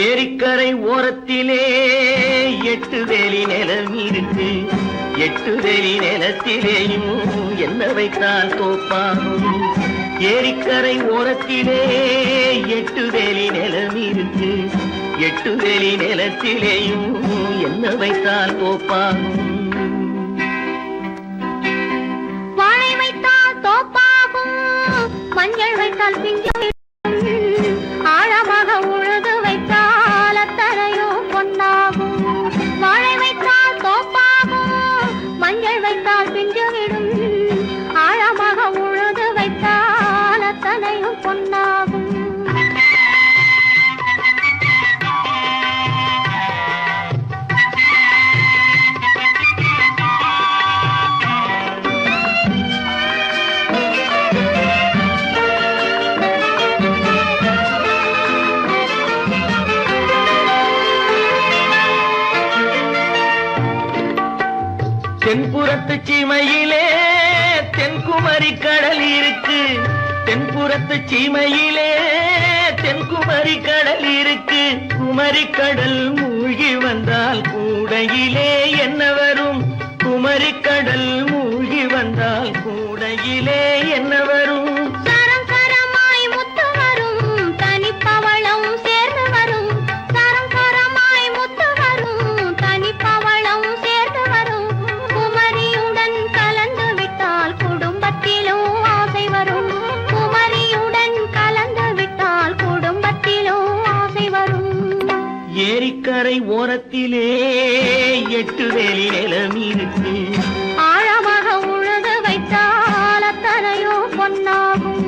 ஏரிக்கரை ஓரத்திலே 8 வேலி நிலம் இருக்கு. 8 வேலி நிலத்திலேயும் என்ன வைத்தால் தோப்பாகும். ஏரிக்கரை ஓரத்திலே 8 வேலி நிலம் இருக்கு. 8 வேலி நிலத்திலேயும் என்ன வைத்தால் தோப்பாகும். வாழை வைத்தால் தோப்பாகும், மஞ்சள் வைத்தால் பிஞ்சு, ஆழமாக உழுது வைத்தால் அத்தனையோ பொன்னாகும். வாழை வைத்தால் தோப்பாகும், மஞ்சள் வைத்தால் பிஞ்சு விடும், ஆழமாக உழுது வைத்தால் அத்தனையோ பொன்னாகும். தென்புறத்து சீமையிலே தென்குமரி கடல் இருக்கு. தென்புறத்து சீமையிலே தென்குமரி கடல் இருக்கு. குமரி கடல் மூழ்கி வந்தால் கூடையிலே என்ன வரும். குமரி கடல் மூழ்கி வந்தால் கூடையிலே என்ன வரும். சரம் சரமாய் முத்து வரும், தனிப்பவளம் சேர்ந்து வரும். சரம் சரமாய் முத்து வரும், தனிப்பவளம் சேர்ந்து வரும். குமரியுடன் கலந்து விட்டால் குடும்பத்திலும் ஆசை வரும். குமரியுடன் கலந்து விட்டால் குடும்பத்திலும் ஆசை வரும். ஏரிக்கரை ஓரத்திலே 8 வேலி நிலம் இருக்கு. ஆழமாக உழுது வைத்தால் அத்தனையோ பொன்னாகும்.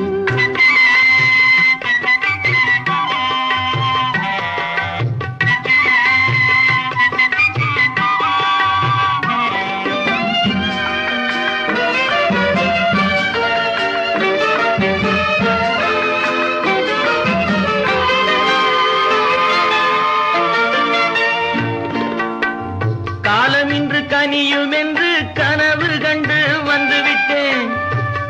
காலமின்று கனியும் என்று கனவு கண்டு வந்துவிட்டேன்.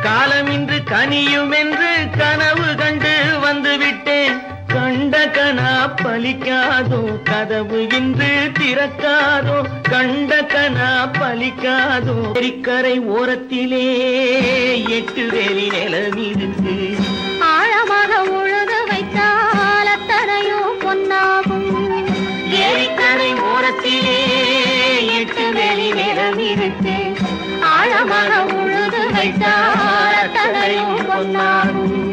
காலமின்று கனியும் என்று கனவு கண்டு வந்துவிட்டேன். கண்ட கனா பலிக்காதோ, கதவு இன்று திறக்காதோ. கண்ட கனா பலிக்காதோ. ஏரிக்கரை ஓரத்திலே 8 வேலி நிலம் இருக்கு. ஆழமாக உழுது வைத்தால் அத்தனையோ பொன்னாகும். ஏரிக்கரை ஓரத்திலே 8 வேலி நிலம் இருக்கு. ஆழமாக உழுது வைத்தால் அத்தனையோ பொன்னாகும்.